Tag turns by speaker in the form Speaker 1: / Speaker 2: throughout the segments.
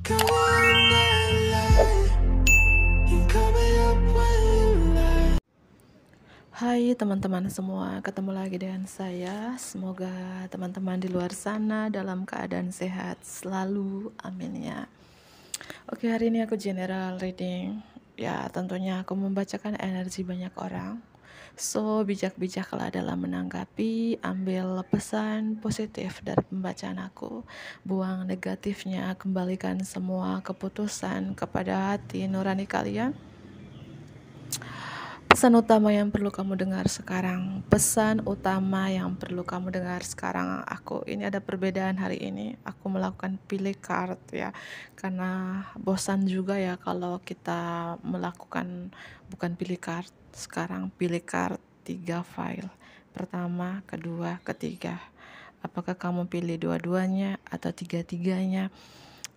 Speaker 1: Hai teman-teman semua, ketemu lagi dengan saya. Semoga teman-teman di luar sana dalam keadaan sehat selalu, amin ya. Oke, hari ini aku general reading. Ya, tentunya aku membacakan energi banyak orang. So, bijak-bijaklah dalam menanggapi, ambil pesan positif dari pembacaan aku. Buang negatifnya, kembalikan semua keputusan kepada hati nurani kalian. Pesan utama yang perlu kamu dengar sekarang. Pesan utama yang perlu kamu dengar sekarang. Ini ada perbedaan hari ini. Aku melakukan pilih card ya. Karena bosan juga ya kalau kita melakukan bukan pilih card. Sekarang pilih card 3 file. Pertama, kedua, ketiga. Apakah kamu pilih dua-duanya atau tiga-tiganya?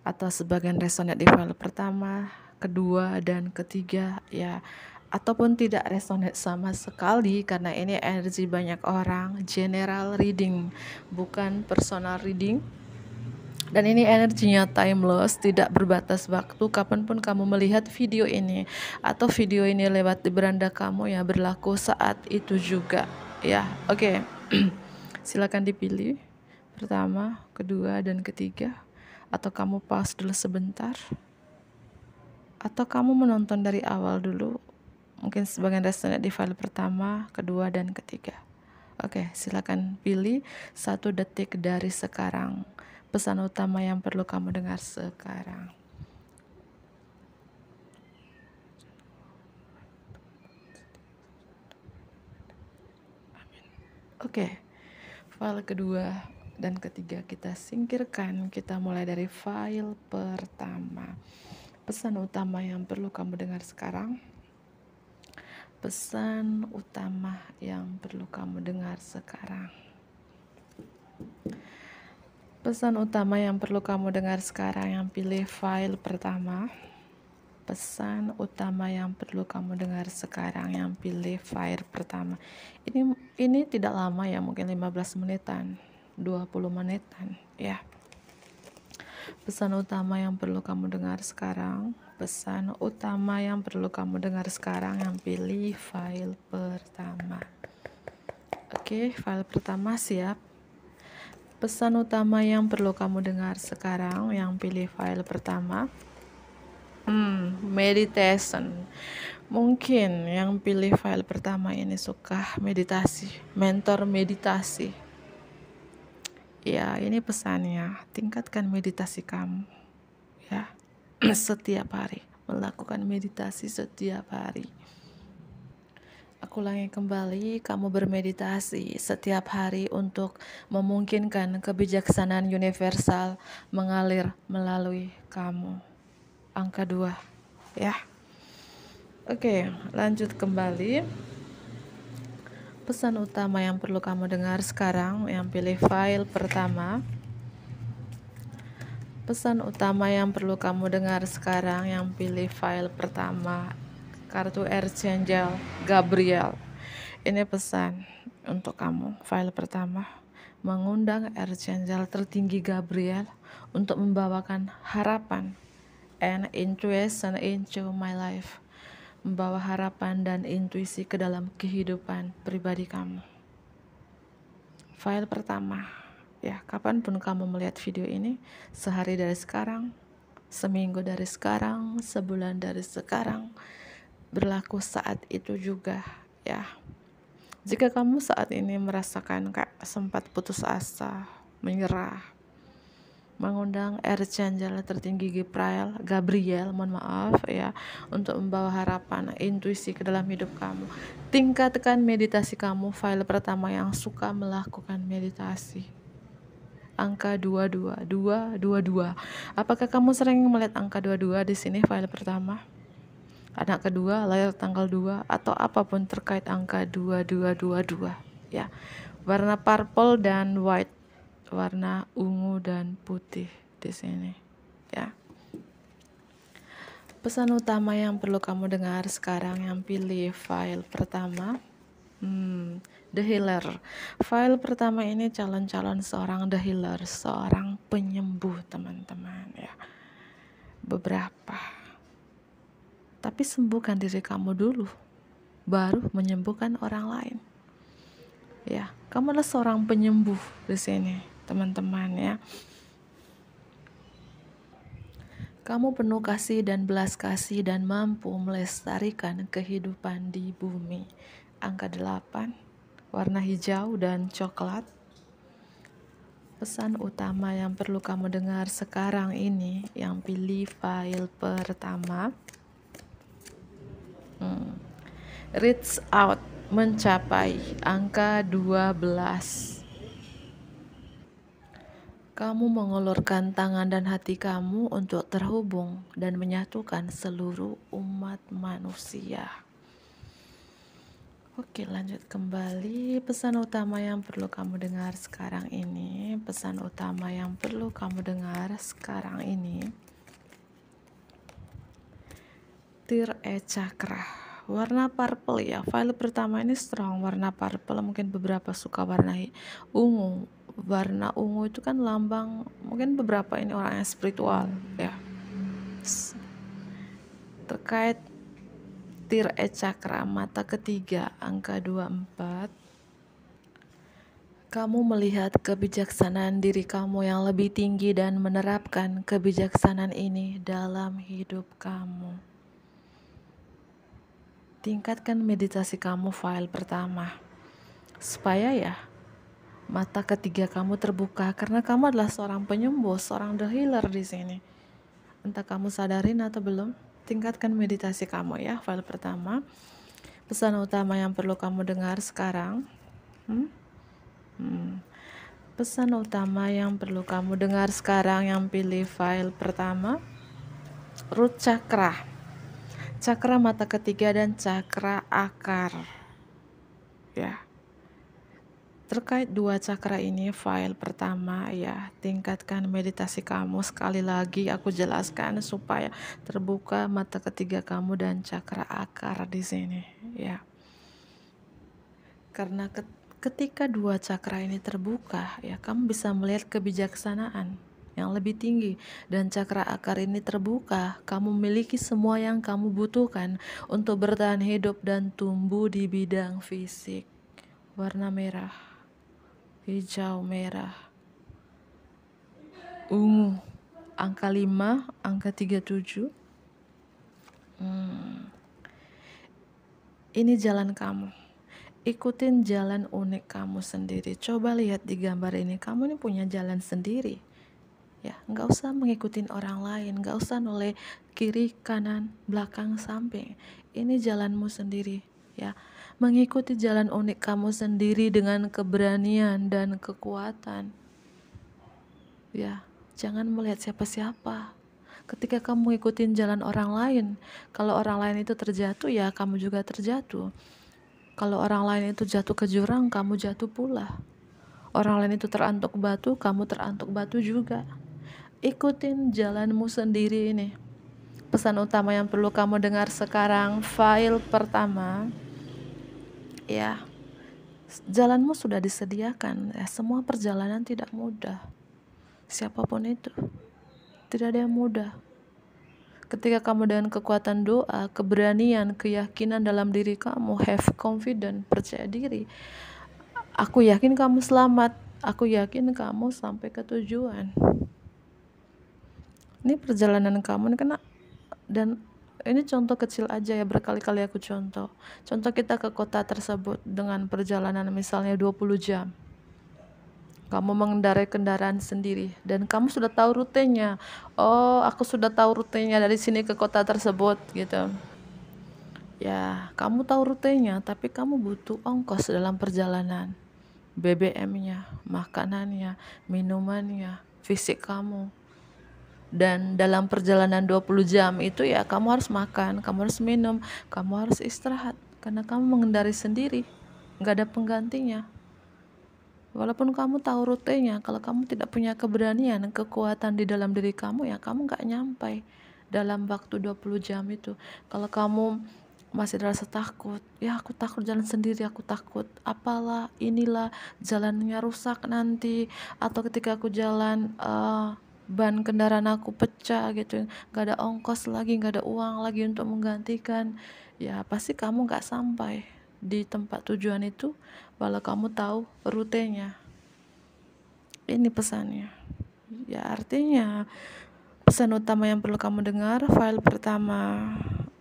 Speaker 1: Atau sebagian resonate di file pertama, kedua, dan ketiga ya, ataupun tidak resonate sama sekali karena ini energi banyak orang. General reading, bukan personal reading. Dan ini energinya timeless, tidak berbatas waktu. Kapanpun kamu melihat video ini atau video ini lewat di beranda kamu ya, berlaku saat itu juga ya. Oke. Silakan dipilih pertama, kedua, dan ketiga. Atau kamu pause dulu sebentar, atau kamu menonton dari awal dulu. Mungkin sebagian resonate di file pertama, kedua, dan ketiga. Oke, silakan pilih 1 detik dari sekarang. Pesan utama yang perlu kamu dengar sekarang. Oke, file kedua dan ketiga kita singkirkan. Kita mulai dari file pertama. Pesan utama yang perlu kamu dengar sekarang. Pesan utama yang perlu kamu dengar sekarang. Pesan utama yang perlu kamu dengar sekarang, yang pilih file pertama. Pesan utama yang perlu kamu dengar sekarang, yang pilih file pertama. Ini tidak lama ya, mungkin 15 menitan, 20 menitan ya. Pesan utama yang perlu kamu dengar sekarang. Pesan utama yang perlu kamu dengar sekarang, yang pilih file pertama. Oke, file pertama siap. Pesan utama yang perlu kamu dengar sekarang, yang pilih file pertama. Meditation. Mungkin yang pilih file pertama ini suka meditasi, mentor meditasi. Ya, ini pesannya, tingkatkan meditasi kamu ya. Setiap hari, melakukan meditasi setiap hari. Aku ulangi kembali, kamu bermeditasi setiap hari untuk memungkinkan kebijaksanaan universal mengalir melalui kamu. Angka 2 ya. Oke, lanjut kembali. Pesan utama yang perlu kamu dengar sekarang, yang pilih file pertama. Pesan utama yang perlu kamu dengar sekarang, yang pilih file pertama. Kartu Archangel Gabriel. Ini pesan untuk kamu. File pertama, mengundang Archangel tertinggi Gabriel untuk membawakan harapan and intuition into my life. Membawa harapan dan intuisi ke dalam kehidupan pribadi kamu. File pertama ya, kapanpun kamu melihat video ini, sehari dari sekarang, seminggu dari sekarang, sebulan dari sekarang, berlaku saat itu juga ya. Jika kamu saat ini merasakan kayak sempat putus asa, menyerah, mengundang Archangel tertinggi Gabriel, mohon maaf ya, untuk membawa harapan, intuisi ke dalam hidup kamu. Tingkatkan meditasi kamu. File pertama yang suka melakukan meditasi. Angka 22. Apakah kamu sering melihat angka 22 di sini file pertama? Anak kedua, lahir tanggal 2 atau apapun terkait angka 2222 ya. Warna purple dan white, warna ungu dan putih di sini ya. Pesan utama yang perlu kamu dengar sekarang, yang pilih file pertama. The Healer. File pertama ini calon-calon seorang The Healer, seorang penyembuh teman-teman ya. beberapa. Tapi sembuhkan diri kamu dulu, baru menyembuhkan orang lain. Ya, kamu adalah seorang penyembuh di sini, teman-teman ya. Kamu penuh kasih dan belas kasih dan mampu melestarikan kehidupan di bumi. Angka 8, warna hijau dan coklat. Pesan utama yang perlu kamu dengar sekarang ini, yang pilih file pertama. Reach out, mencapai, angka 12. Kamu mengulurkan tangan dan hati kamu untuk terhubung dan menyatukan seluruh umat manusia. Oke, lanjut kembali. Pesan utama yang perlu kamu dengar sekarang ini. Pesan utama yang perlu kamu dengar sekarang ini. Tir E Cakra, warna purple ya. File pertama ini strong warna purple. Mungkin beberapa suka warna ungu. Warna ungu itu kan lambang, mungkin beberapa ini orang yang spiritual ya. Terkait Tir E Cakra, mata ketiga, angka 24. Kamu melihat kebijaksanaan diri kamu yang lebih tinggi dan menerapkan kebijaksanaan ini dalam hidup kamu. Tingkatkan meditasi kamu file pertama, supaya ya mata ketiga kamu terbuka, karena kamu adalah seorang penyembuh, seorang the healer di sini. Entah kamu sadarin atau belum, tingkatkan meditasi kamu ya, file pertama. Pesan utama yang perlu kamu dengar sekarang. Pesan utama yang perlu kamu dengar sekarang, yang pilih file pertama. Root Chakra, cakra mata ketiga dan cakra akar. Ya. Terkait dua cakra ini, file pertama ya, tingkatkan meditasi kamu. Sekali lagi aku jelaskan supaya terbuka mata ketiga kamu dan cakra akar di sini ya. Karena ketika dua cakra ini terbuka ya, kamu bisa melihat kebijaksanaan yang lebih tinggi, dan cakra akar ini terbuka, kamu memiliki semua yang kamu butuhkan untuk bertahan hidup dan tumbuh di bidang fisik. Warna merah, hijau, merah, ungu, angka 5, angka 37. Ini jalan kamu. Ikutin jalan unik kamu sendiri. Coba lihat di gambar ini, kamu ini punya jalan sendiri. Ya, nggak usah mengikutin orang lain, nggak usah noleh kiri, kanan, belakang, samping. Ini jalanmu sendiri. Ya, mengikuti jalan unik kamu sendiri dengan keberanian dan kekuatan. Ya, jangan melihat siapa-siapa. Ketika kamu ngikutin jalan orang lain, kalau orang lain itu terjatuh, ya kamu juga terjatuh. Kalau orang lain itu jatuh ke jurang, kamu jatuh pula. Orang lain itu terantuk batu, kamu terantuk batu juga. Ikutin jalanmu sendiri ini. Pesan utama yang perlu kamu dengar sekarang, file pertama. Ya, jalanmu sudah disediakan. Ya, semua perjalanan tidak mudah. Siapapun itu, tidak ada yang mudah. Ketika kamu dengan kekuatan doa, keberanian, keyakinan dalam diri kamu, have confidence, percaya diri, aku yakin kamu selamat, aku yakin kamu sampai ke tujuan. Ini perjalanan kamu ini kena, dan ini contoh kecil aja ya, berkali-kali aku contoh kita ke kota tersebut dengan perjalanan misalnya 20 jam. Kamu mengendarai kendaraan sendiri dan kamu sudah tahu rutenya. Oh, aku sudah tahu rutenya dari sini ke kota tersebut gitu. Ya, kamu tahu rutenya, tapi kamu butuh ongkos dalam perjalanan. BBM-nya, makanannya, minumannya, fisik kamu. Dan dalam perjalanan 20 jam itu ya kamu harus makan, kamu harus minum, kamu harus istirahat. Karena kamu mengendarai sendiri, gak ada penggantinya. Walaupun kamu tahu rutenya, kalau kamu tidak punya keberanian, kekuatan di dalam diri kamu, ya kamu gak nyampai dalam waktu 20 jam itu. Kalau kamu masih rasa takut, ya aku takut jalan sendiri, aku takut apalah, inilah jalannya rusak nanti, atau ketika aku jalan ban kendaraan aku pecah gitu, nggak ada ongkos lagi, nggak ada uang lagi untuk menggantikan, ya pasti kamu nggak sampai di tempat tujuan itu walau kamu tahu rutenya. Ini pesannya. Ya artinya pesan utama yang perlu kamu dengar, file pertama,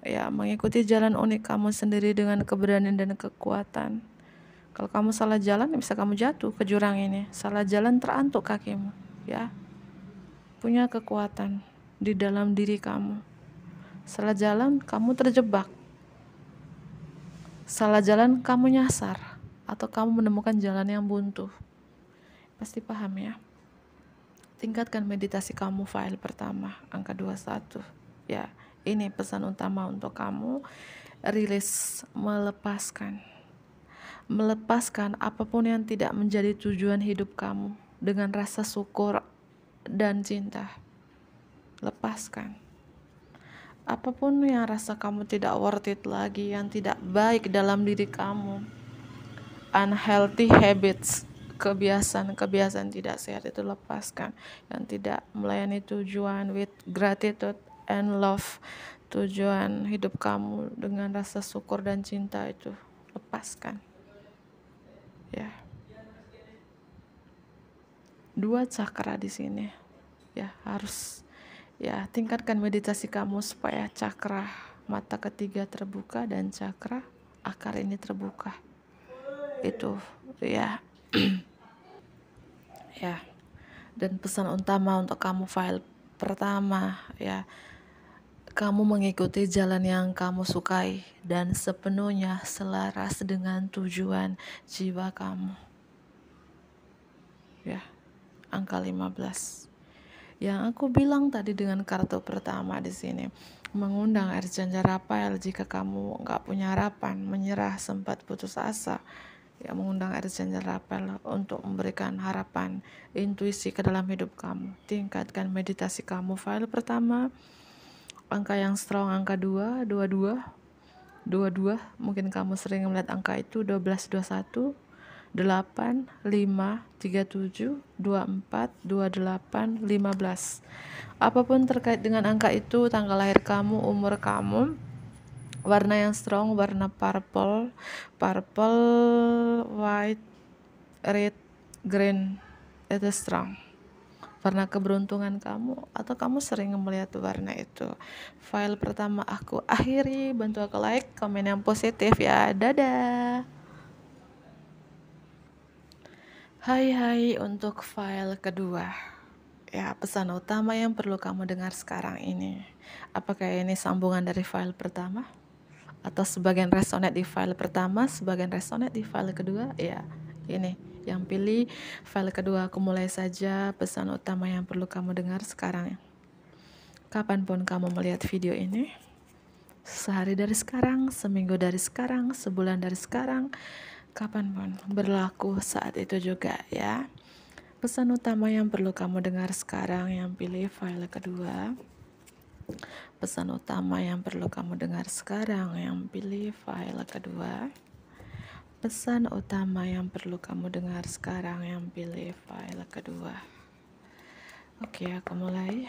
Speaker 1: ya mengikuti jalan unik kamu sendiri dengan keberanian dan kekuatan. Kalau kamu salah jalan, bisa kamu jatuh ke jurang ini. Salah jalan terantuk kakimu, ya. Punya kekuatan di dalam diri kamu. Salah jalan, kamu terjebak. Salah jalan, kamu nyasar atau kamu menemukan jalan yang buntu. Pasti paham ya. Tingkatkan meditasi kamu, file pertama, angka 21. Ya, ini pesan utama untuk kamu. Rilis, melepaskan. Melepaskan apapun yang tidak menjadi tujuan hidup kamu dengan rasa syukur dan cinta. Lepaskan. Apapun yang rasa kamu tidak worth it lagi, yang tidak baik dalam diri kamu. Unhealthy habits, kebiasaan tidak sehat itu lepaskan. Yang tidak melayani tujuan with gratitude and love, tujuan hidup kamu dengan rasa syukur dan cinta itu lepaskan. Ya. 2 cakra di sini. Ya, harus ya tingkatkan meditasi kamu supaya cakra mata ketiga terbuka dan cakra akar ini terbuka. Itu ya. Ya. Dan pesan utama untuk kamu, file pertama, ya, kamu mengikuti jalan yang kamu sukai dan sepenuhnya selaras dengan tujuan jiwa kamu. Ya, angka 15. Yang aku bilang tadi dengan kartu pertama di sini, mengundang Archanjal Raphael jika kamu nggak punya harapan, menyerah, sempat putus asa. Ya, mengundang Archanjal Raphael untuk memberikan harapan, intuisi ke dalam hidup kamu. Tingkatkan meditasi kamu, file pertama, angka yang strong, angka 2, 22, mungkin kamu sering melihat angka itu, 12, 21, 8, 5, 37, 24, 28, 15. Apapun terkait dengan angka itu, tanggal lahir kamu, umur kamu, warna yang strong, warna purple, white, red, green, itu strong. Warna keberuntungan kamu, atau kamu sering melihat warna itu. File pertama aku akhiri, bantu aku like, komen yang positif ya. Dadah. Hai untuk file kedua. Ya, pesan utama yang perlu kamu dengar sekarang ini. Apakah ini sambungan dari file pertama? Atau sebagian resonate di file pertama, sebagian resonate di file kedua? Ya, ini yang pilih file kedua. Aku mulai saja pesan utama yang perlu kamu dengar sekarang. Kapanpun kamu melihat video ini, sehari dari sekarang, seminggu dari sekarang, sebulan dari sekarang, kapanpun berlaku saat itu juga ya. Pesan utama yang perlu kamu dengar sekarang, yang pilih file kedua. Pesan utama yang perlu kamu dengar sekarang, yang pilih file kedua. Pesan utama yang perlu kamu dengar sekarang, yang pilih file kedua. Oke, aku mulai.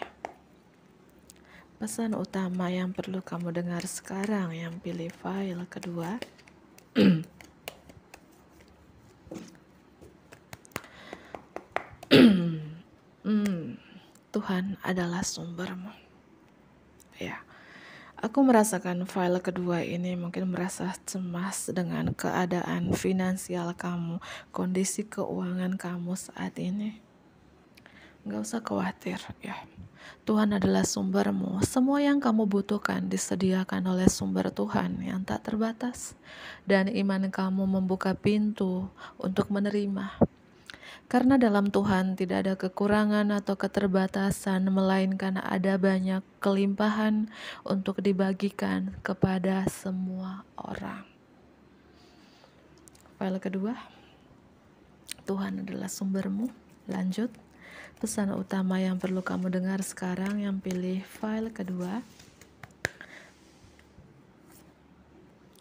Speaker 1: Pesan utama yang perlu kamu dengar sekarang, yang pilih file kedua. Tuhan adalah sumbermu. Ya, aku merasakan file kedua ini mungkin merasa cemas dengan keadaan finansial kamu, kondisi keuangan kamu saat ini. Gak usah khawatir ya. Tuhan adalah sumbermu. Semua yang kamu butuhkan disediakan oleh sumber Tuhan yang tak terbatas. Dan iman kamu membuka pintu untuk menerima. Karena dalam Tuhan tidak ada kekurangan atau keterbatasan, melainkan ada banyak kelimpahan untuk dibagikan kepada semua orang. File kedua, Tuhan adalah sumbermu. Lanjut, pesan utama yang perlu kamu dengar sekarang, yang pilih file kedua.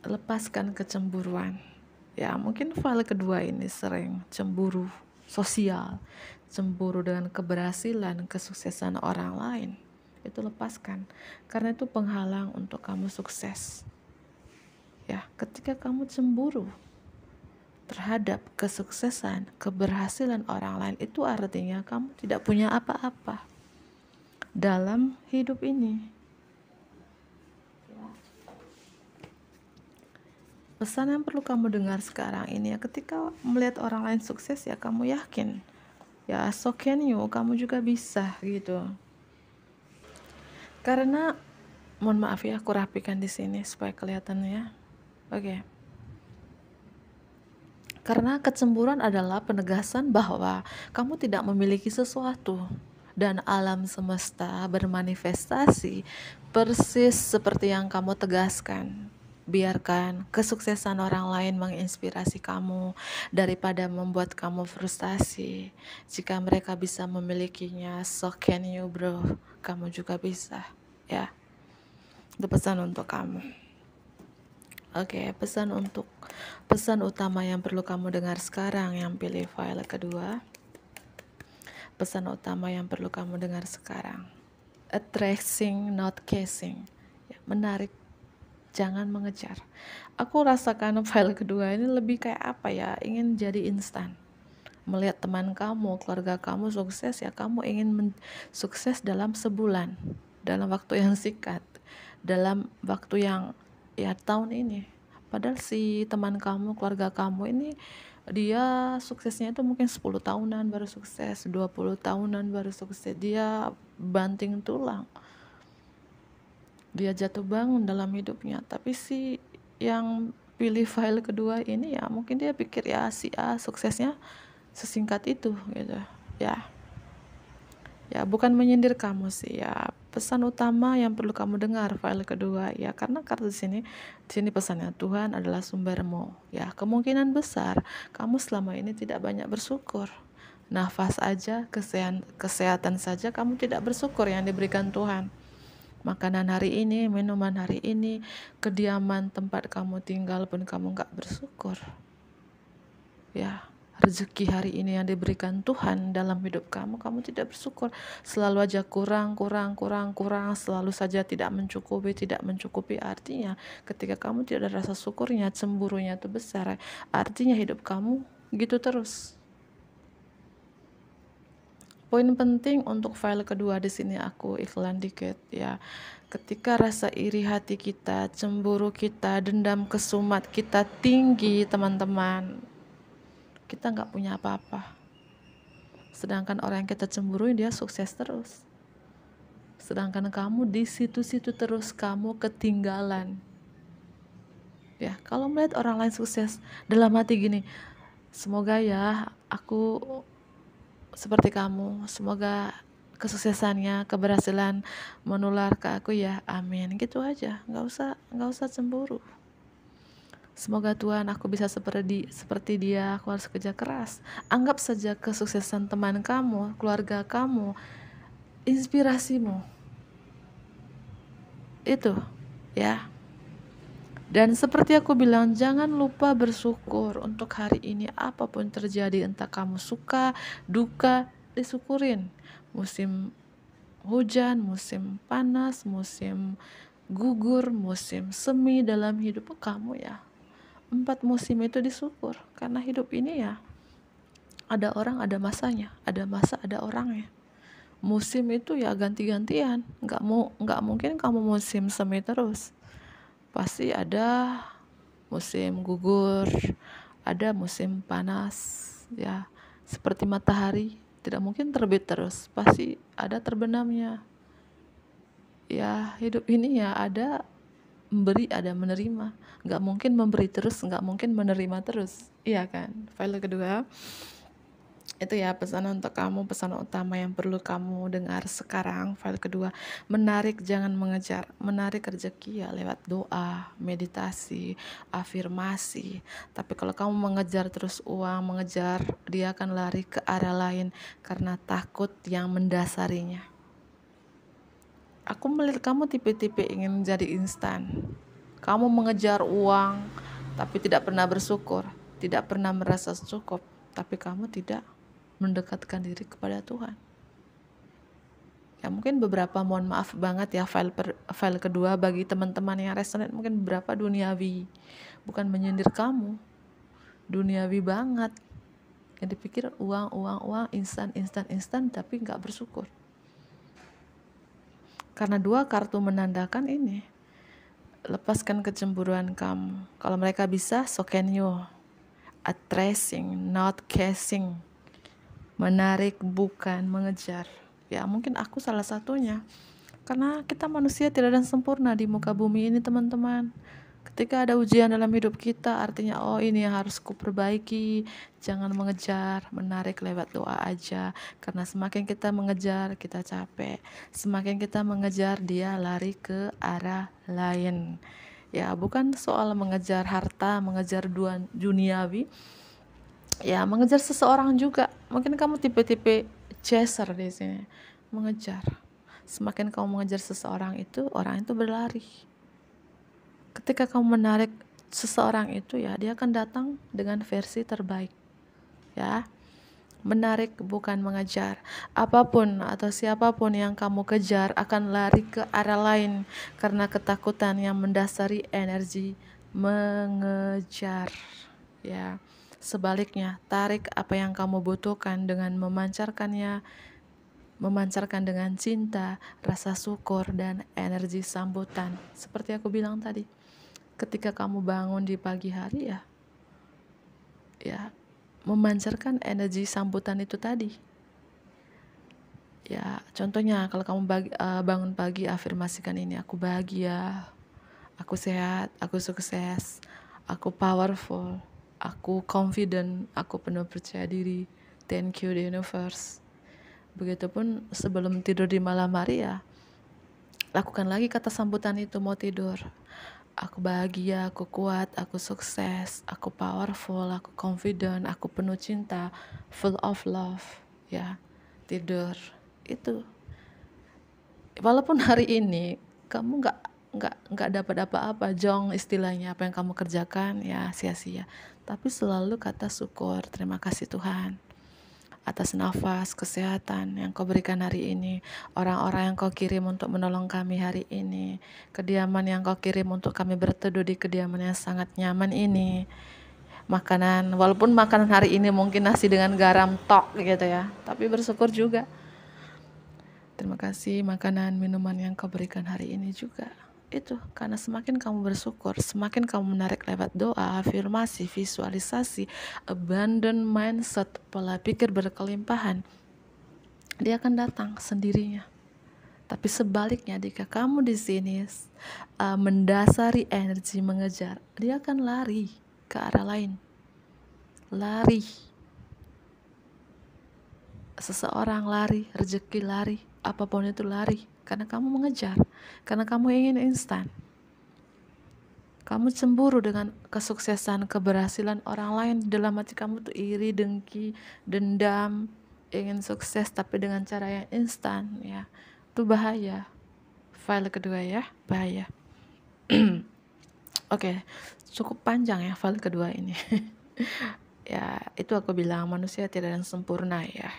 Speaker 1: Lepaskan kecemburuan. Ya, mungkin file kedua ini sering cemburu sosial, cemburu dengan keberhasilan, kesuksesan orang lain. Itu lepaskan, karena itu penghalang untuk kamu sukses. Ya, ketika kamu cemburu terhadap kesuksesan, keberhasilan orang lain, itu artinya kamu tidak punya apa-apa dalam hidup ini. Pesan yang perlu kamu dengar sekarang ini ya, ketika melihat orang lain sukses ya kamu yakin, ya so can you, kamu juga bisa gitu. Karena mohon maaf ya, aku rapikan di sini supaya kelihatan ya. Oke. Karena kecemburuan adalah penegasan bahwa kamu tidak memiliki sesuatu dan alam semesta bermanifestasi persis seperti yang kamu tegaskan. Biarkan kesuksesan orang lain menginspirasi kamu daripada membuat kamu frustasi. Jika mereka bisa memilikinya, so can you bro, kamu juga bisa ya. Itu pesan untuk kamu. Oke, pesan utama yang perlu kamu dengar sekarang yang pilih file kedua. Pesan utama yang perlu kamu dengar sekarang. Attracting, not chasing. Ya, menarik, jangan mengejar. Aku rasakan file kedua ini lebih kayak apa ya, ingin jadi instan. Melihat teman kamu, keluarga kamu sukses ya, kamu ingin sukses dalam sebulan, dalam waktu yang singkat, dalam waktu yang ya tahun ini. Padahal si teman kamu, keluarga kamu ini dia suksesnya itu mungkin 10 tahunan baru sukses, 20 tahunan baru sukses. Dia banting tulang, dia jatuh bangun dalam hidupnya. Tapi si yang pilih file kedua ini ya mungkin dia pikir ya si A suksesnya sesingkat itu gitu ya. Ya bukan menyindir kamu sih ya, pesan utama yang perlu kamu dengar file kedua ya, karena di sini pesannya Tuhan adalah sumbermu ya. Kemungkinan besar kamu selama ini tidak banyak bersyukur. Nafas aja, kesehatan saja kamu tidak bersyukur yang diberikan Tuhan. Makanan hari ini, minuman hari ini, kediaman tempat kamu tinggal pun kamu gak bersyukur ya. Rezeki hari ini yang diberikan Tuhan dalam hidup kamu, kamu tidak bersyukur. Selalu aja kurang, selalu saja tidak mencukupi. Artinya ketika kamu tidak ada rasa syukurnya, cemburunya itu besar. Artinya hidup kamu gitu terus. Poin penting untuk file kedua di sini aku iklan dikit ya. Ketika rasa iri hati kita, cemburu kita, dendam kesumat kita tinggi, teman-teman, kita nggak punya apa-apa. Sedangkan orang yang kita cemburui dia sukses terus. Sedangkan kamu di situ-situ terus, kamu ketinggalan. Ya, kalau melihat orang lain sukses, dalam hati gini, semoga ya aku seperti kamu, semoga kesuksesannya, keberhasilan menular ke aku ya, amin. Gitu aja, nggak usah cemburu. Semoga Tuhan aku bisa seperti dia, aku harus kerja keras. Anggap saja kesuksesan teman kamu, keluarga kamu, inspirasimu. Itu ya. Dan seperti aku bilang, jangan lupa bersyukur untuk hari ini. Apapun terjadi, entah kamu suka, duka, disyukurin. Musim hujan, musim panas, musim gugur, musim semi dalam hidup kamu ya. 4 musim itu disyukur, karena hidup ini ya ada orang ada masanya, ada masa ada orangnya. Musim itu ya ganti-gantian, nggak mungkin kamu musim semi terus. Pasti ada musim gugur, ada musim panas ya. Seperti matahari tidak mungkin terbit terus, pasti ada terbenamnya. Ya hidup ini ya ada memberi, ada menerima. Nggak mungkin memberi terus, nggak mungkin menerima terus, iya kan? File kedua itu ya pesan untuk kamu, pesan utama yang perlu kamu dengar sekarang. File kedua, menarik jangan mengejar. Menarik rezeki ya lewat doa, meditasi, afirmasi. Tapi kalau kamu mengejar terus uang, mengejar, dia akan lari ke arah lain karena takut yang mendasarinya. Aku melihat kamu tipe-tipe ingin jadi instan. Kamu mengejar uang, tapi tidak pernah bersyukur, tidak pernah merasa cukup. Tapi kamu tidak. mendekatkan diri kepada Tuhan. Ya mungkin beberapa, mohon maaf banget ya, file kedua bagi teman-teman yang resonate mungkin beberapa duniawi, bukan menyindir kamu, duniawi banget, yang dipikir uang, instan, tapi nggak bersyukur. Karena 2 kartu menandakan ini, lepaskan kecemburuan kamu. Kalau mereka bisa, so can you. Attracting, not chasing. Menarik, bukan mengejar. Ya mungkin aku salah satunya, karena kita manusia tidak ada yang sempurna di muka bumi ini, teman-teman. Ketika ada ujian dalam hidup kita, artinya oh ini yang harus kuperbaiki. Jangan mengejar, menarik lewat doa aja. Karena semakin kita mengejar, kita capek. Semakin kita mengejar, dia lari ke arah lain. Ya bukan soal mengejar harta, mengejar duniawi, ya mengejar seseorang juga. Mungkin kamu tipe-tipe chaser di sini, mengejar. Semakin kamu mengejar seseorang itu, orang itu berlari. Ketika kamu menarik seseorang itu, ya dia akan datang dengan versi terbaik. Ya, menarik bukan mengejar. Apapun atau siapapun yang kamu kejar akan lari ke arah lain karena ketakutan yang mendasari energi mengejar. Ya, sebaliknya, tarik apa yang kamu butuhkan dengan memancarkan dengan cinta, rasa syukur, dan energi sambutan. Seperti aku bilang tadi, ketika kamu bangun di pagi hari, ya memancarkan energi sambutan itu tadi. Ya, contohnya kalau kamu bangun pagi, afirmasikan ini: aku bahagia, aku sehat, aku sukses, aku powerful, aku confident, aku penuh percaya diri, thank you the universe. Begitupun sebelum tidur di malam hari, ya lakukan lagi kata sambutan itu mau tidur. Aku bahagia, aku kuat, aku sukses, aku powerful, aku confident, aku penuh cinta, full of love. Ya, tidur itu. Walaupun hari ini kamu nggak dapat apa-apa, jong istilahnya, apa yang kamu kerjakan ya sia-sia, tapi selalu kata syukur, terima kasih Tuhan atas nafas, kesehatan yang kau berikan hari ini, orang-orang yang kau kirim untuk menolong kami hari ini, kediaman yang kau kirim untuk kami berteduh di kediaman yang sangat nyaman ini, makanan, walaupun makanan hari ini mungkin nasi dengan garam tok gitu ya, tapi bersyukur juga. Terima kasih makanan, minuman yang kau berikan hari ini juga. Itu karena semakin kamu bersyukur, semakin kamu menarik lewat doa, afirmasi, visualisasi, abundant mindset, pola pikir berkelimpahan, dia akan datang sendirinya. Tapi sebaliknya, jika kamu di sini mendasari energi mengejar, dia akan lari ke arah lain. Lari. Seseorang lari, rezeki lari, apapun itu lari, karena kamu mengejar, karena kamu ingin instan. Kamu cemburu dengan kesuksesan, keberhasilan orang lain, dalam hati kamu tuh iri, dengki, dendam, ingin sukses tapi dengan cara yang instan, ya itu bahaya. File kedua ya, bahaya. Oke, cukup panjang ya file kedua ini. Ya itu aku bilang manusia tidak ada yang sempurna ya.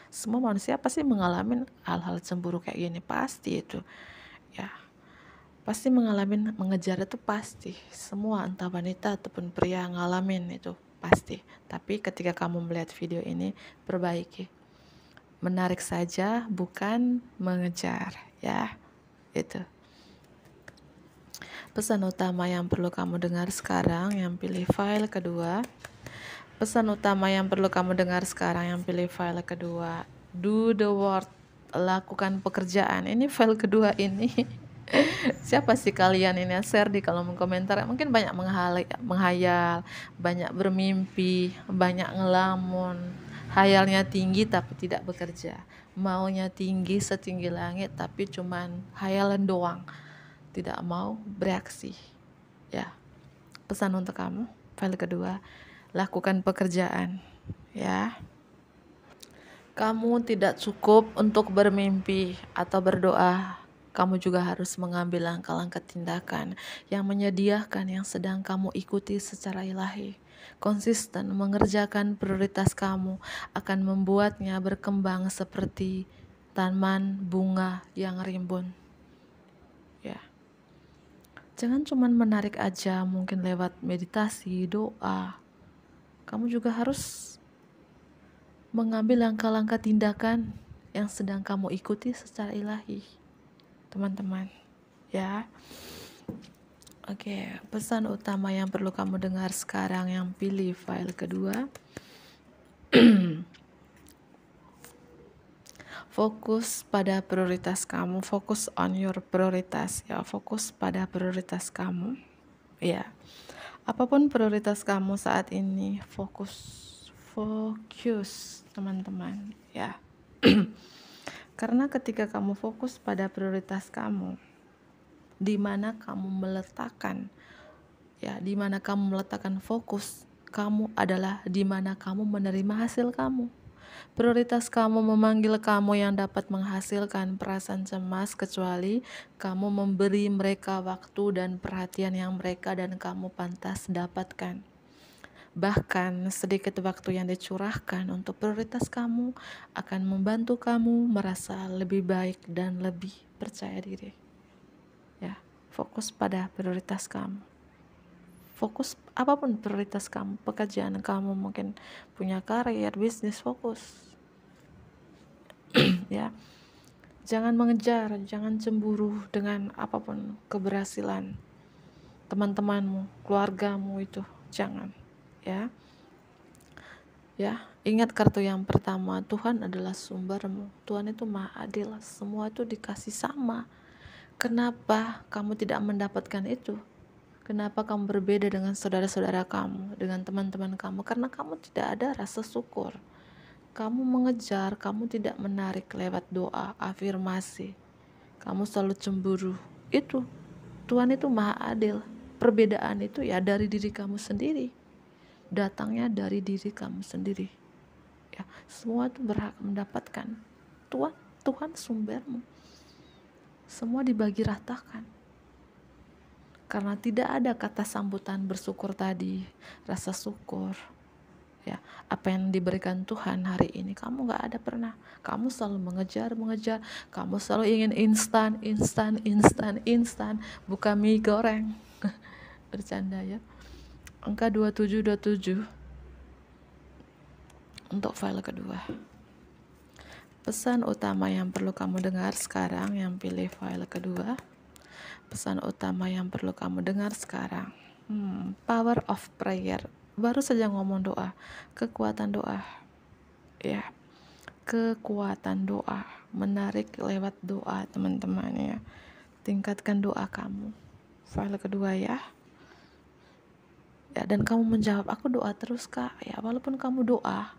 Speaker 1: Semua manusia pasti mengalami hal-hal cemburu kayak gini, pasti itu ya, pasti mengalami mengejar itu pasti, semua entah wanita ataupun pria ngalamin itu pasti. Tapi ketika kamu melihat video ini, perbaiki, menarik saja bukan mengejar ya. Itu pesan utama yang perlu kamu dengar sekarang, yang pilih file kedua. Pesan utama yang perlu kamu dengar sekarang yang pilih file kedua, do the work, lakukan pekerjaan. Ini file kedua ini. Siapa sih kalian ini? Share di kolom komentar. Mungkin banyak menghayal, banyak bermimpi, banyak ngelamun. Hayalnya tinggi tapi tidak bekerja. Maunya tinggi setinggi langit tapi cuman hayalan doang. Tidak mau bereaksi. Ya. Pesan untuk kamu, file kedua. Lakukan pekerjaan ya. Kamu tidak cukup untuk bermimpi atau berdoa, kamu juga harus mengambil langkah-langkah tindakan yang menyediakan yang sedang kamu ikuti secara ilahi. Konsisten mengerjakan prioritas kamu akan membuatnya berkembang seperti taman bunga yang rimbun. Ya. Jangan cuma menarik aja, mungkin lewat meditasi, doa. Kamu juga harus mengambil langkah-langkah tindakan yang sedang kamu ikuti secara ilahi, teman-teman. Ya. Oke, pesan utama yang perlu kamu dengar sekarang yang pilih file kedua. Fokus pada prioritas kamu, fokus on your prioritas ya, fokus pada prioritas kamu. Ya. Apapun prioritas kamu saat ini, fokus teman-teman ya. Karena ketika kamu fokus pada prioritas kamu, di mana kamu meletakkan fokus kamu adalah di mana kamu menerima hasil kamu. Prioritas kamu memanggil kamu yang dapat menghasilkan perasaan cemas kecuali kamu memberi mereka waktu dan perhatian yang mereka dan kamu pantas dapatkan. Bahkan sedikit waktu yang dicurahkan untuk prioritas kamu akan membantu kamu merasa lebih baik dan lebih percaya diri. Ya, fokus pada prioritas kamu. Fokus apapun prioritas kamu, pekerjaan kamu, mungkin punya karir, bisnis, fokus. Ya. Jangan mengejar, jangan cemburu dengan apapun keberhasilan teman-temanmu, keluargamu itu, jangan. Ya. Ya, ingat kartu yang pertama, Tuhan adalah sumbermu. Tuhan itu Maha Adil, semua itu dikasih sama. Kenapa kamu tidak mendapatkan itu? Kenapa kamu berbeda dengan saudara-saudara kamu, dengan teman-teman kamu? Karena kamu tidak ada rasa syukur. Kamu mengejar, kamu tidak menarik lewat doa, afirmasi. Kamu selalu cemburu. Itu, Tuhan itu Maha Adil. Perbedaan itu ya dari diri kamu sendiri. Datangnya dari diri kamu sendiri. Ya, semua itu berhak mendapatkan. Tuhan sumbermu. Semua dibagi ratakan. Karena tidak ada kata sambutan bersyukur tadi, rasa syukur. Ya, apa yang diberikan Tuhan hari ini kamu gak ada pernah. Kamu selalu mengejar, kamu selalu ingin instan, bukan mie goreng. Bercanda ya. Angka 2727 untuk file kedua. Pesan utama yang perlu kamu dengar sekarang yang pilih file kedua. Pesan utama yang perlu kamu dengar sekarang, power of prayer. Baru saja ngomong doa, kekuatan doa. Ya, kekuatan doa, menarik lewat doa, teman-teman ya. Tingkatkan doa kamu. File kedua ya. Ya, dan kamu menjawab, aku doa terus Kak. Ya, walaupun kamu doa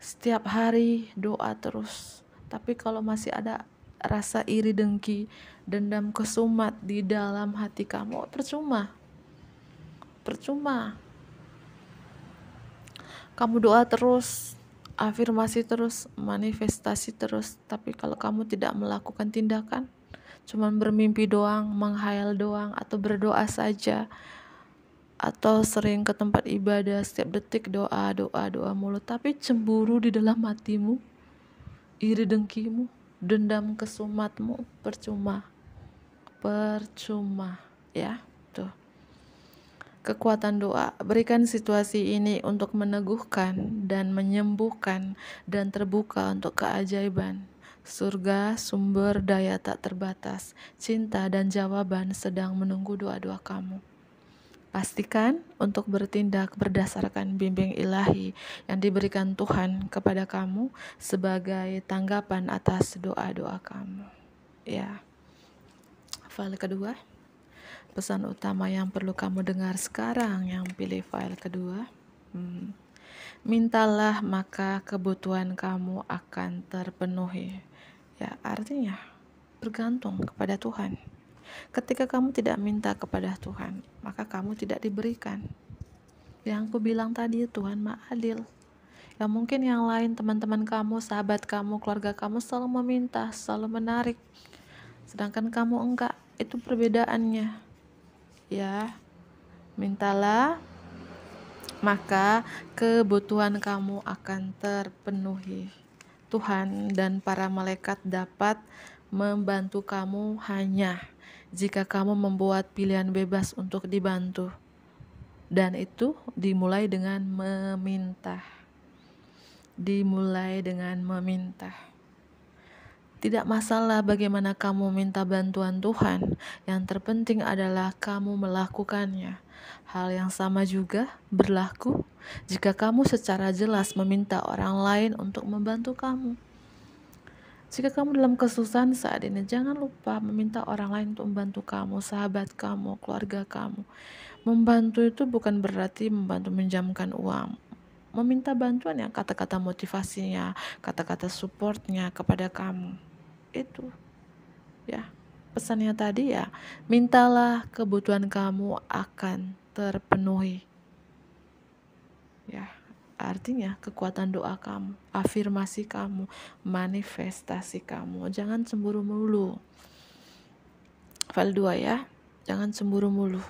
Speaker 1: setiap hari, doa terus, tapi kalau masih ada rasa iri, dengki, dendam, kesumat di dalam hati kamu, percuma. Kamu doa terus, afirmasi terus, manifestasi terus, tapi kalau kamu tidak melakukan tindakan, cuman bermimpi doang, menghayal doang, atau berdoa saja, atau sering ke tempat ibadah, setiap detik doa mulut, tapi cemburu di dalam hatimu, iri dengkimu, dendam kesumatmu, percuma ya. Tuh, kekuatan doa. Berikan situasi ini untuk meneguhkan dan menyembuhkan dan terbuka untuk keajaiban. Surga, sumber daya tak terbatas, cinta dan jawaban sedang menunggu doa-doa kamu. Pastikan untuk bertindak berdasarkan bimbing ilahi yang diberikan Tuhan kepada kamu sebagai tanggapan atas doa-doa kamu. Ya. File kedua. Pesan utama yang perlu kamu dengar sekarang yang pilih file kedua. Mintalah maka kebutuhan kamu akan terpenuhi. Ya, artinya bergantung kepada Tuhan. Ketika kamu tidak minta kepada Tuhan, maka kamu tidak diberikan. Yang aku bilang tadi, Tuhan Maha Adil. Ya, mungkin yang lain, teman-teman kamu, sahabat kamu, keluarga kamu selalu meminta, selalu menarik, sedangkan kamu enggak. Itu perbedaannya. Ya, mintalah maka kebutuhan kamu akan terpenuhi. Tuhan dan para malaikat dapat membantu kamu hanya jika kamu membuat pilihan bebas untuk dibantu. Dan itu dimulai dengan meminta. Dimulai dengan meminta. Tidak masalah bagaimana kamu minta bantuan Tuhan, yang terpenting adalah kamu melakukannya. Hal yang sama juga berlaku jika kamu secara jelas meminta orang lain untuk membantu kamu. Jika kamu dalam kesusahan saat ini, jangan lupa meminta orang lain untuk membantu kamu, sahabat kamu, keluarga kamu. Membantu itu bukan berarti membantu menjamkan uang. Meminta bantuan yang kata-kata motivasinya, kata-kata supportnya kepada kamu. Itu ya, pesannya tadi ya, mintalah kebutuhan kamu akan terpenuhi. Ya, artinya kekuatan doa kamu, afirmasi kamu, manifestasi kamu. Jangan cemburu mulu. File 2 ya, jangan cemburu mulu.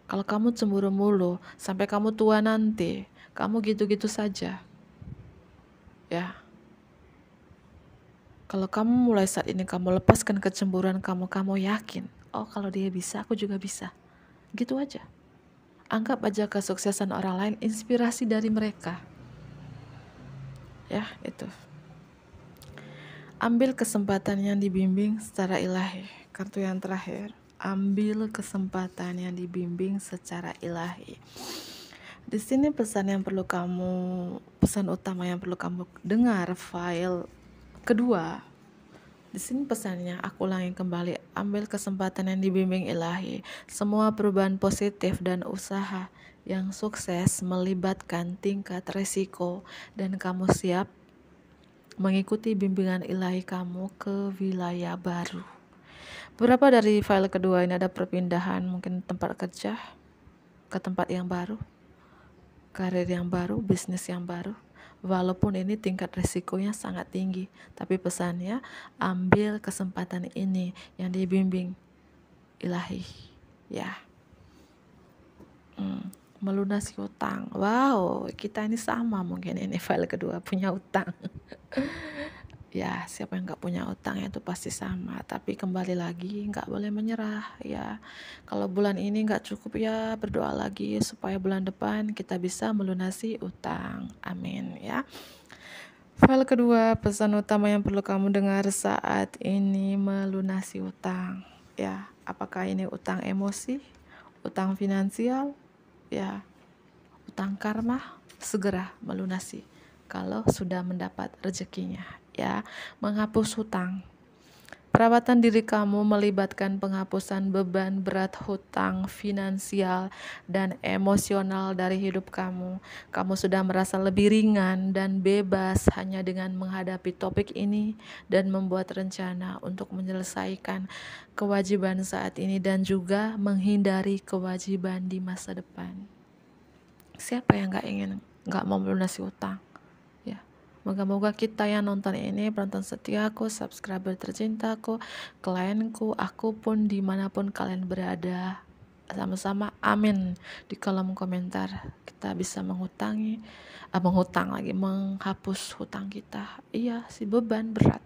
Speaker 1: Kalau kamu cemburu mulu sampai kamu tua nanti, kamu gitu-gitu saja. Ya. Kalau kamu mulai saat ini kamu lepaskan kecemburuan kamu, kamu yakin, oh kalau dia bisa, aku juga bisa. Gitu aja. Anggap aja kesuksesan orang lain inspirasi dari mereka. Ya, itu. Ambil kesempatan yang dibimbing secara ilahi. Kartu yang terakhir, ambil kesempatan yang dibimbing secara ilahi. Di sini pesan utama yang perlu kamu dengar, file kedua. Di sini pesannya, aku ulangi kembali, ambil kesempatan yang dibimbing ilahi. Semua perubahan positif dan usaha yang sukses melibatkan tingkat resiko dan kamu siap mengikuti bimbingan ilahi kamu ke wilayah baru. Beberapa dari file kedua ini ada perpindahan, mungkin tempat kerja ke tempat yang baru, karir yang baru, bisnis yang baru. Walaupun ini tingkat risikonya sangat tinggi, tapi pesannya ambil kesempatan ini yang dibimbing ilahi. Ya, melunasi utang. Wow, kita ini sama mungkin ini file kedua punya utang. Ya, siapa yang nggak punya utang itu pasti sama. Tapi kembali lagi, nggak boleh menyerah ya. Kalau bulan ini nggak cukup ya, berdoa lagi supaya bulan depan kita bisa melunasi utang. Amin ya. File kedua, pesan utama yang perlu kamu dengar saat ini melunasi utang. Ya, apakah ini utang emosi, utang finansial, ya, utang karma? Segera melunasi kalau sudah mendapat rezekinya. Ya, menghapus hutang. Perawatan diri kamu melibatkan penghapusan beban berat hutang finansial dan emosional dari hidup kamu. Kamu sudah merasa lebih ringan dan bebas hanya dengan menghadapi topik ini dan membuat rencana untuk menyelesaikan kewajiban saat ini dan juga menghindari kewajiban di masa depan. Siapa yang gak mau melunasi hutang? Moga-moga kita yang nonton ini, penonton setiaku, subscriber tercintaku, klienku, aku pun dimanapun kalian berada, sama-sama amin di kolom komentar. Kita bisa menghapus hutang kita. Iya sih, beban berat.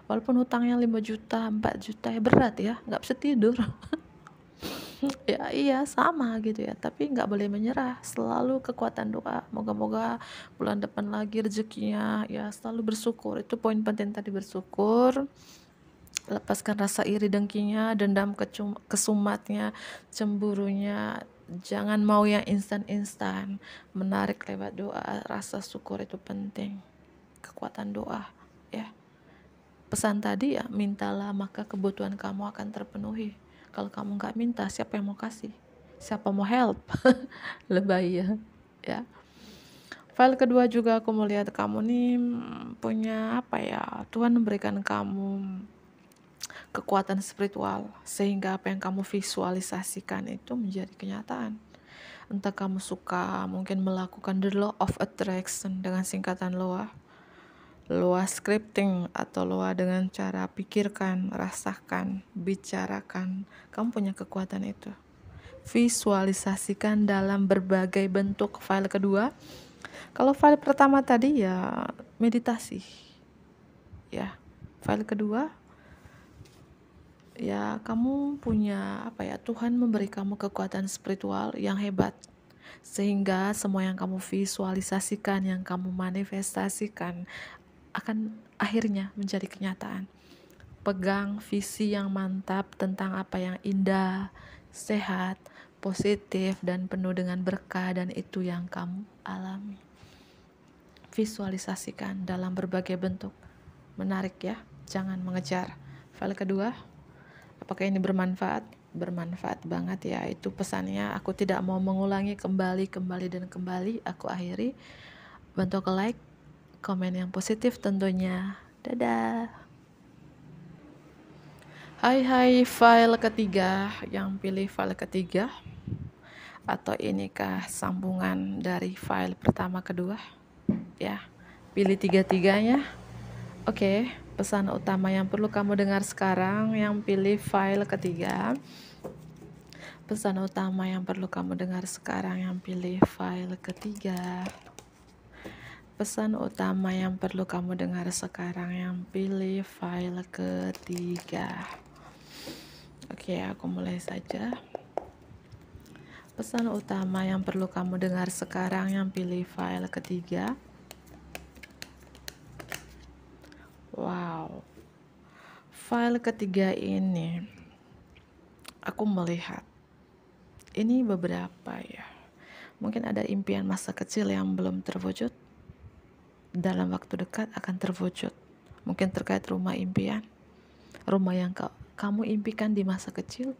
Speaker 1: Walaupun hutangnya 5 juta, 4 juta ya berat ya, gak bisa tidur. Ya iya sama gitu ya, tapi nggak boleh menyerah, selalu kekuatan doa. Moga-moga bulan depan lagi rezekinya, ya selalu bersyukur. Itu poin penting tadi, bersyukur. Lepaskan rasa iri dengkinya, dendam kesumatnya, cemburunya. Jangan mau yang instan-instan, menarik lewat doa. Rasa syukur itu penting, kekuatan doa ya. Pesan tadi ya, mintalah maka kebutuhan kamu akan terpenuhi. Kalau kamu nggak minta, siapa yang mau kasih? Siapa mau help? Lebay ya. File kedua juga aku melihat kamu nih punya Tuhan memberikan kamu kekuatan spiritual sehingga apa yang kamu visualisasikan itu menjadi kenyataan. Entah kamu suka mungkin melakukan the law of attraction dengan singkatan LOA scripting atau LOA dengan cara pikirkan, rasakan, bicarakan. Kamu punya kekuatan itu. visualisasikan dalam berbagai bentuk. File kedua, kalau file pertama tadi ya meditasi, ya. File kedua, ya kamu punya apa ya, Tuhan memberi kamu kekuatan spiritual yang hebat, sehingga semua yang kamu visualisasikan, yang kamu manifestasikan akan akhirnya menjadi kenyataan. Pegang visi yang mantap tentang apa yang indah, sehat, positif, dan penuh dengan berkah, dan itu yang kamu alami. Visualisasikan dalam berbagai bentuk. Menarik ya, jangan mengejar. File kedua, apakah ini bermanfaat? Bermanfaat banget ya, itu pesannya. Aku tidak mau mengulangi kembali dan kembali. Aku akhiri. Bantu ke like, komen yang positif tentunya. Dadah. Hai file ketiga, yang pilih file ketiga, atau inikah sambungan dari file pertama kedua? Ya, pilih tiga-tiganya. Oke, pesan utama yang perlu kamu dengar sekarang, yang pilih file ketiga. Pesan utama yang perlu kamu dengar sekarang, yang pilih file ketiga. Pesan utama yang perlu kamu dengar sekarang, yang pilih file ketiga. Oke, aku mulai saja. Pesan utama yang perlu kamu dengar sekarang, yang pilih file ketiga. Wow, file ketiga ini aku melihat ini beberapa ya. Mungkin ada impian masa kecil yang belum terwujud, dalam waktu dekat akan terwujud. Mungkin terkait rumah impian, rumah yang kamu impikan di masa kecil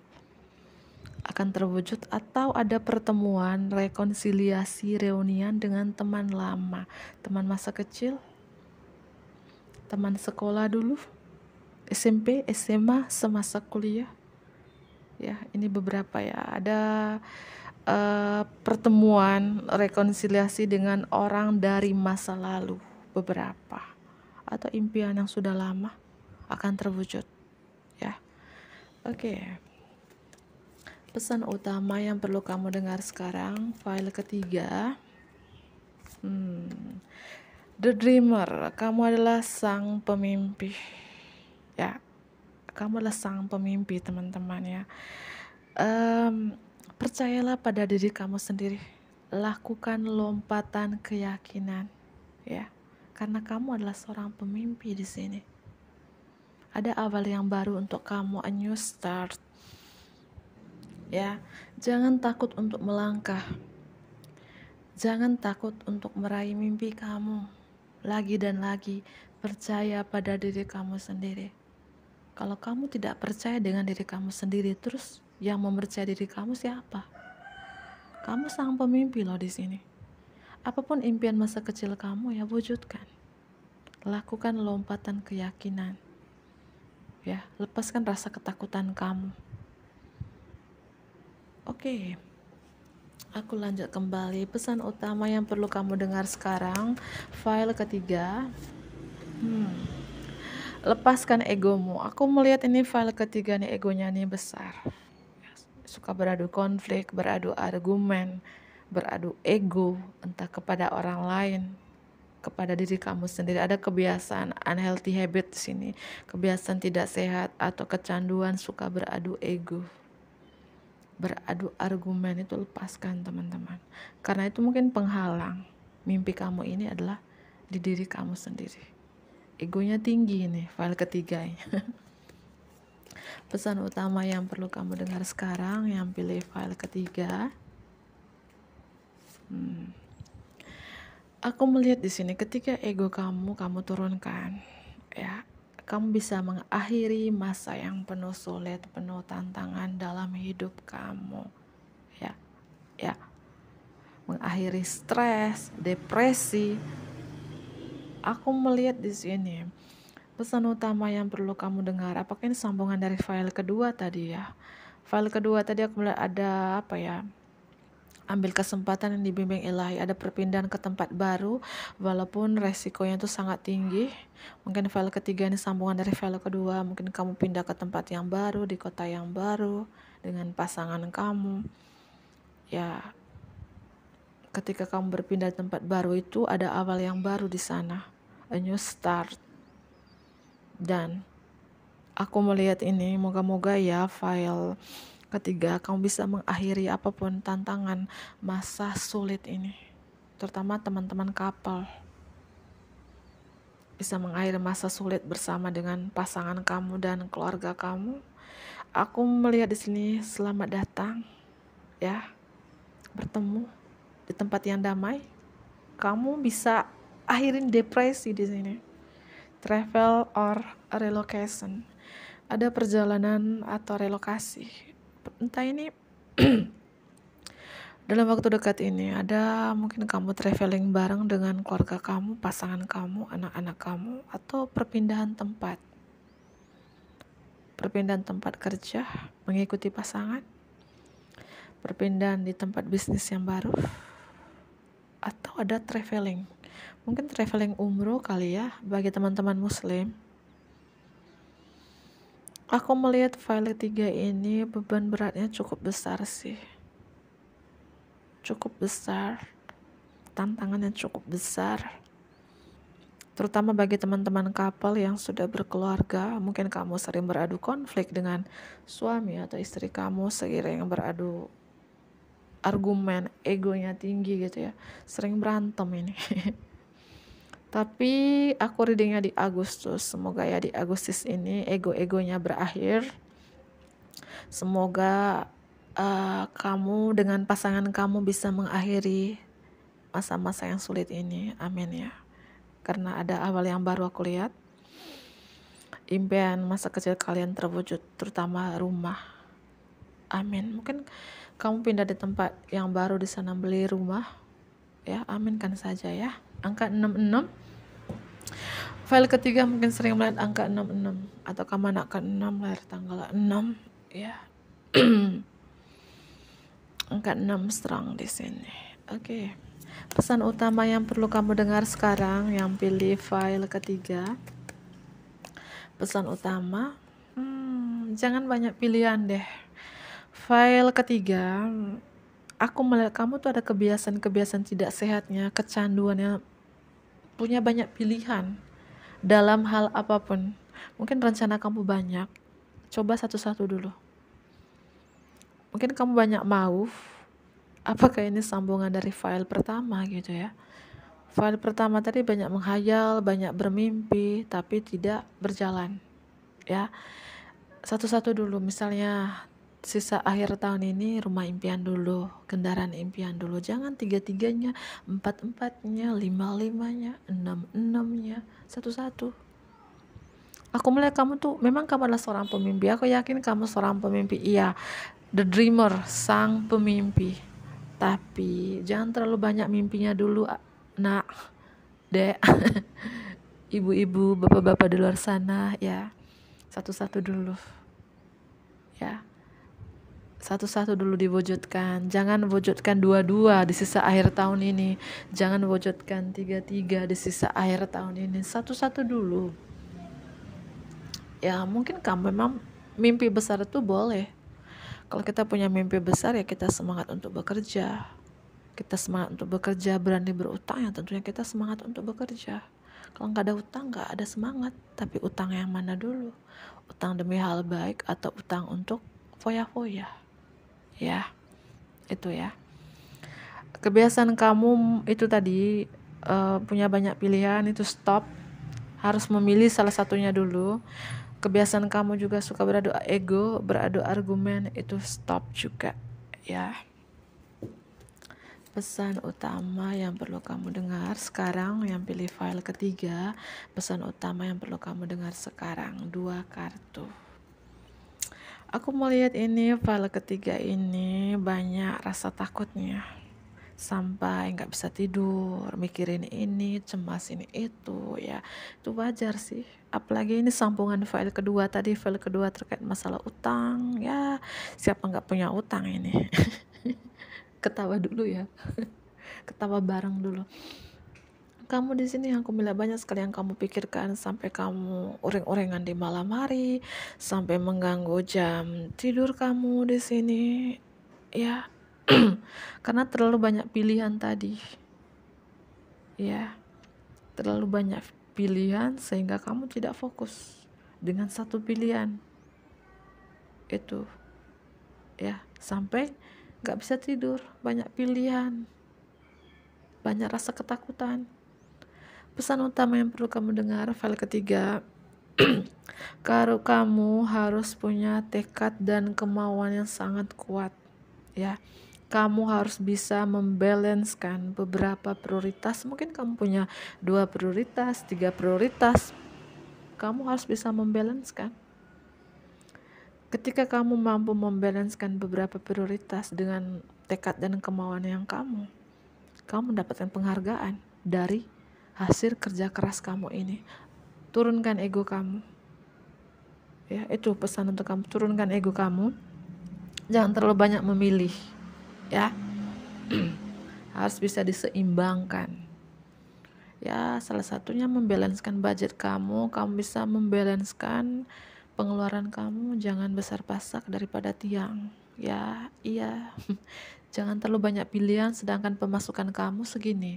Speaker 1: akan terwujud, atau ada pertemuan, rekonsiliasi, reunian dengan teman lama, teman masa kecil, teman sekolah dulu, SMP, SMA, semasa kuliah. Ya, ini beberapa ya. Ada pertemuan, rekonsiliasi dengan orang dari masa lalu, beberapa, atau impian yang sudah lama akan terwujud. Ya, oke. Pesan utama yang perlu kamu dengar sekarang, file ketiga. The Dreamer, kamu adalah sang pemimpi. Ya, kamu adalah sang pemimpi, teman-teman ya. Percayalah pada diri kamu sendiri. Lakukan lompatan keyakinan, ya. Karena kamu adalah seorang pemimpi di sini. Ada awal yang baru untuk kamu, a new start. Ya, jangan takut untuk melangkah. Jangan takut untuk meraih mimpi kamu. Lagi dan lagi, percaya pada diri kamu sendiri. Kalau kamu tidak percaya dengan diri kamu sendiri, terus yang mempercayai diri kamu siapa? Kamu sang pemimpi loh di sini. Apapun impian masa kecil kamu, ya wujudkan. Lakukan lompatan keyakinan. Ya, lepaskan rasa ketakutan kamu. Oke, aku lanjut kembali. Pesan utama yang perlu kamu dengar sekarang, file ketiga. Lepaskan egomu. Aku melihat ini file ketiga nih, egonya nih besar. Suka beradu konflik, beradu argumen, beradu ego, entah kepada orang lain, kepada diri kamu sendiri. Ada kebiasaan unhealthy habit di sini, kebiasaan tidak sehat atau kecanduan suka beradu ego, beradu argumen. Itu lepaskan, teman-teman, karena itu mungkin penghalang mimpi kamu ini adalah di diri kamu sendiri. Egonya tinggi nih, file ketiga. Pesan utama yang perlu kamu dengar sekarang, yang pilih file ketiga. Aku melihat di sini ketika ego kamu turunkan, ya, kamu bisa mengakhiri masa yang penuh sulit, penuh tantangan dalam hidup kamu. Ya. Mengakhiri stres, depresi. Aku melihat di sini pesan utama yang perlu kamu dengar. Apakah ini sambungan dari file kedua tadi ya? File kedua tadi aku melihat ada apa ya? Ambil kesempatan yang dibimbing ilahi, ada perpindahan ke tempat baru walaupun resikonya itu sangat tinggi. Mungkin file ketiga ini sambungan dari file kedua. Mungkin kamu pindah ke tempat yang baru, di kota yang baru, dengan pasangan kamu. Ya, ketika kamu berpindah tempat baru itu ada awal yang baru di sana, a new start. Dan aku melihat ini, moga-moga ya file ketiga kamu bisa mengakhiri apapun tantangan masa sulit ini, terutama teman-teman couple bisa mengakhiri masa sulit bersama dengan pasangan kamu dan keluarga kamu. Aku melihat di sini selamat datang ya, bertemu di tempat yang damai. Kamu bisa akhirin depresi di sini. Travel or relocation. Ada perjalanan atau relokasi. Entah ini dalam waktu dekat ini ada mungkin kamu traveling bareng dengan keluarga kamu, pasangan kamu, anak-anak kamu, atau perpindahan tempat. Perpindahan tempat kerja, mengikuti pasangan, perpindahan di tempat bisnis yang baru, atau ada traveling. Mungkin traveling umroh kali ya bagi teman-teman muslim. Aku melihat file 3 ini beban beratnya cukup besar sih. Cukup besar. Tantangannya cukup besar. Terutama bagi teman-teman couple yang sudah berkeluarga. Mungkin kamu sering beradu konflik dengan suami atau istri kamu, sering beradu argumen, egonya tinggi gitu ya. Sering berantem ini. Tapi aku readingnya di Agustus. Semoga ya di Agustus ini ego-egonya berakhir. Semoga kamu dengan pasangan kamu bisa mengakhiri masa-masa yang sulit ini. Amin ya. Karena ada awal yang baru aku lihat. Impian masa kecil kalian terwujud, terutama rumah. Amin. Mungkin kamu pindah di tempat yang baru di sana, beli rumah. Ya, aminkan saja ya. Angka 66. File ketiga mungkin sering melihat angka 66 atau kamu anak ke-6 lahir tanggal 6 ya. Angka 6 strong di sini. Oke. Pesan utama yang perlu kamu dengar sekarang yang pilih file ketiga. Pesan utama, jangan banyak pilihan deh. File ketiga, aku melihat kamu tuh ada kebiasaan-kebiasaan tidak sehatnya, kecanduannya, punya banyak pilihan dalam hal apapun. Mungkin rencana kamu banyak, coba satu-satu dulu. Mungkin kamu banyak mau, apakah ini sambungan dari file pertama gitu ya. File pertama tadi banyak menghayal, banyak bermimpi, tapi tidak berjalan ya. Satu-satu dulu, misalnya sisa akhir tahun ini rumah impian dulu, kendaraan impian dulu, jangan tiga-tiganya, empat-empatnya, lima-limanya, enam-enamnya, satu-satu. Aku melihat kamu tuh, memang kamu adalah seorang pemimpi, aku yakin kamu seorang pemimpi, iya, the dreamer, sang pemimpi. Tapi jangan terlalu banyak mimpinya dulu, nak, dek, ibu-ibu, bapak-bapak di luar sana ya. Satu-satu dulu ya, satu-satu dulu diwujudkan. Jangan wujudkan dua-dua di sisa akhir tahun ini, jangan wujudkan tiga-tiga di sisa akhir tahun ini. Satu-satu dulu ya. Mungkin kamu memang mimpi besar itu boleh. Kalau kita punya mimpi besar ya kita semangat untuk bekerja. Kita semangat untuk bekerja, berani berutang ya tentunya kita semangat untuk bekerja. Kalau nggak ada utang nggak ada semangat. Tapi utang yang mana dulu? Utang demi hal baik atau utang untuk foya-foya? Ya, itu ya. Kebiasaan kamu itu tadi punya banyak pilihan, itu stop. Harus memilih salah satunya dulu. Kebiasaan kamu juga suka beradu ego, beradu argumen, itu stop juga ya. Pesan utama yang perlu kamu dengar sekarang yang pilih file ketiga. Pesan utama yang perlu kamu dengar sekarang, 2 kartu. Aku melihat ini file ketiga ini banyak rasa takutnya, sampai gak bisa tidur, mikirin ini, cemas ini itu ya. Itu wajar sih, apalagi ini sambungan file kedua tadi. File kedua terkait masalah utang ya. Siapa gak punya utang ini? Ketawa dulu ya. Ketawa bareng dulu. Kamu di sini aku melihat banyak sekali yang kamu pikirkan, sampai kamu uring-uringan di malam hari, sampai mengganggu jam tidur kamu di sini ya. Karena terlalu banyak pilihan tadi, ya, terlalu banyak pilihan sehingga kamu tidak fokus dengan satu pilihan itu, ya, sampai nggak bisa tidur, banyak pilihan, banyak rasa ketakutan. Pesan utama yang perlu kamu dengar, file ketiga, kalau kamu harus punya tekad dan kemauan yang sangat kuat, ya. Kamu harus bisa membalanskan beberapa prioritas. Mungkin kamu punya 2 prioritas, 3 prioritas. Kamu harus bisa membalanskan. Ketika kamu mampu membalanskan beberapa prioritas dengan tekad dan kemauan yang kamu mendapatkan penghargaan dari hasil kerja keras kamu ini. Turunkan ego kamu. Ya, itu pesan untuk kamu, turunkan ego kamu. Jangan terlalu banyak memilih, ya. Harus bisa diseimbangkan. Ya, salah satunya membalanskan budget kamu bisa membalanskan pengeluaran kamu, jangan besar pasak daripada tiang. Ya, iya. Jangan terlalu banyak pilihan sedangkan pemasukan kamu segini.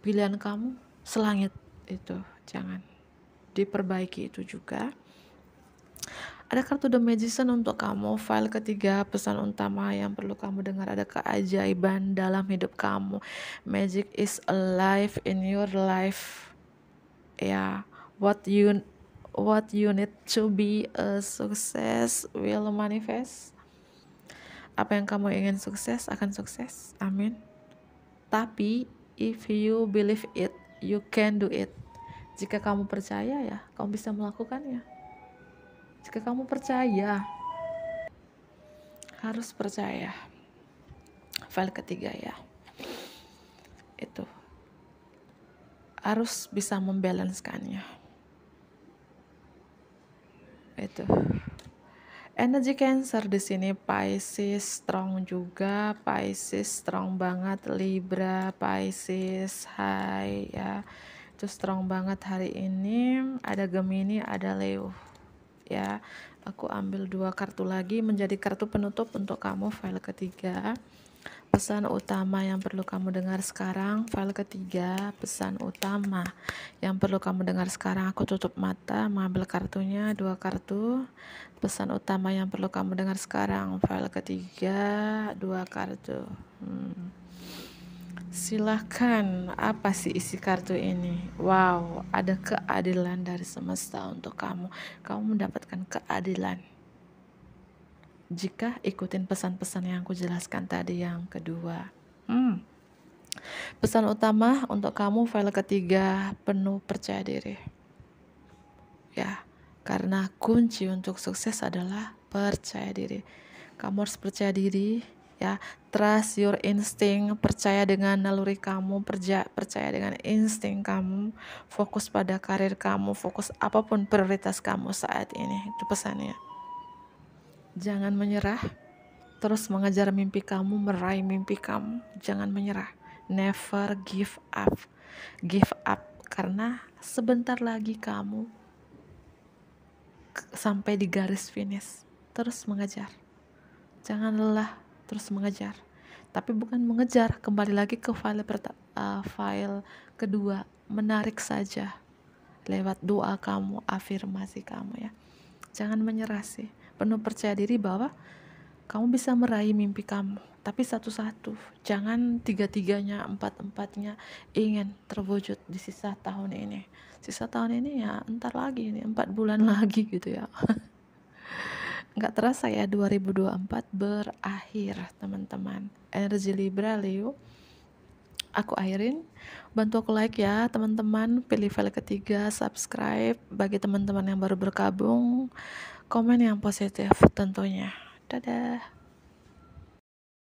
Speaker 1: Pilihan kamu selangit itu, jangan. Diperbaiki itu juga. Ada kartu The Magician untuk kamu. File ketiga, pesan utama yang perlu kamu dengar, ada keajaiban dalam hidup kamu. Magic is alive in your life. Ya, what you need to be a success will manifest. Apa yang kamu ingin sukses akan sukses. Amin. Tapi if you believe it, you can do it. Jika kamu percaya, ya, kamu bisa melakukannya. Jika kamu percaya, harus percaya. File ketiga, ya, itu harus bisa membalanskannya. Itu energi Cancer di sini. Pisces strong juga, Pisces strong banget. Libra, Pisces high, ya, itu strong banget hari ini. Ada Gemini, ada Leo, ya. Aku ambil 2 kartu lagi menjadi kartu penutup untuk kamu. File ketiga, pesan utama yang perlu kamu dengar sekarang. File ketiga, pesan utama yang perlu kamu dengar sekarang. Aku tutup mata, mengambil kartunya, 2 kartu. Pesan utama yang perlu kamu dengar sekarang. File ketiga, 2 kartu. Silakan, apa sih isi kartu ini? Wow, ada keadilan dari semesta untuk kamu. Kamu mendapatkan keadilan jika ikutin pesan-pesan yang aku jelaskan tadi yang kedua. Pesan utama untuk kamu, file ketiga, penuh percaya diri. Ya, karena kunci untuk sukses adalah percaya diri. Kamu harus percaya diri, ya. Trust your instinct, percaya dengan naluri kamu, percaya dengan insting kamu, fokus pada karir kamu, fokus apapun prioritas kamu saat ini. Itu pesannya. Jangan menyerah, terus mengejar mimpi kamu, meraih mimpi kamu. Jangan menyerah, never give up. Give up karena sebentar lagi kamu sampai di garis finish. Terus mengejar, jangan lelah, terus mengejar. Tapi bukan mengejar, kembali lagi ke file kedua, menarik saja lewat doa kamu, afirmasi kamu, ya. Jangan menyerah sih, penuh percaya diri bahwa kamu bisa meraih mimpi kamu, tapi satu-satu, jangan tiga-tiganya, empat-empatnya ingin terwujud di sisa tahun ini. Sisa tahun ini, ya, entar lagi nih, 4 bulan lagi gitu, ya. Nggak terasa, ya, 2024 berakhir, teman-teman. Energi Libra, Leo, aku akhirin. Bantu aku like, ya, teman-teman. Pilih file ketiga, subscribe. Bagi teman-teman yang baru bergabung, komen yang positif tentunya. Dadah.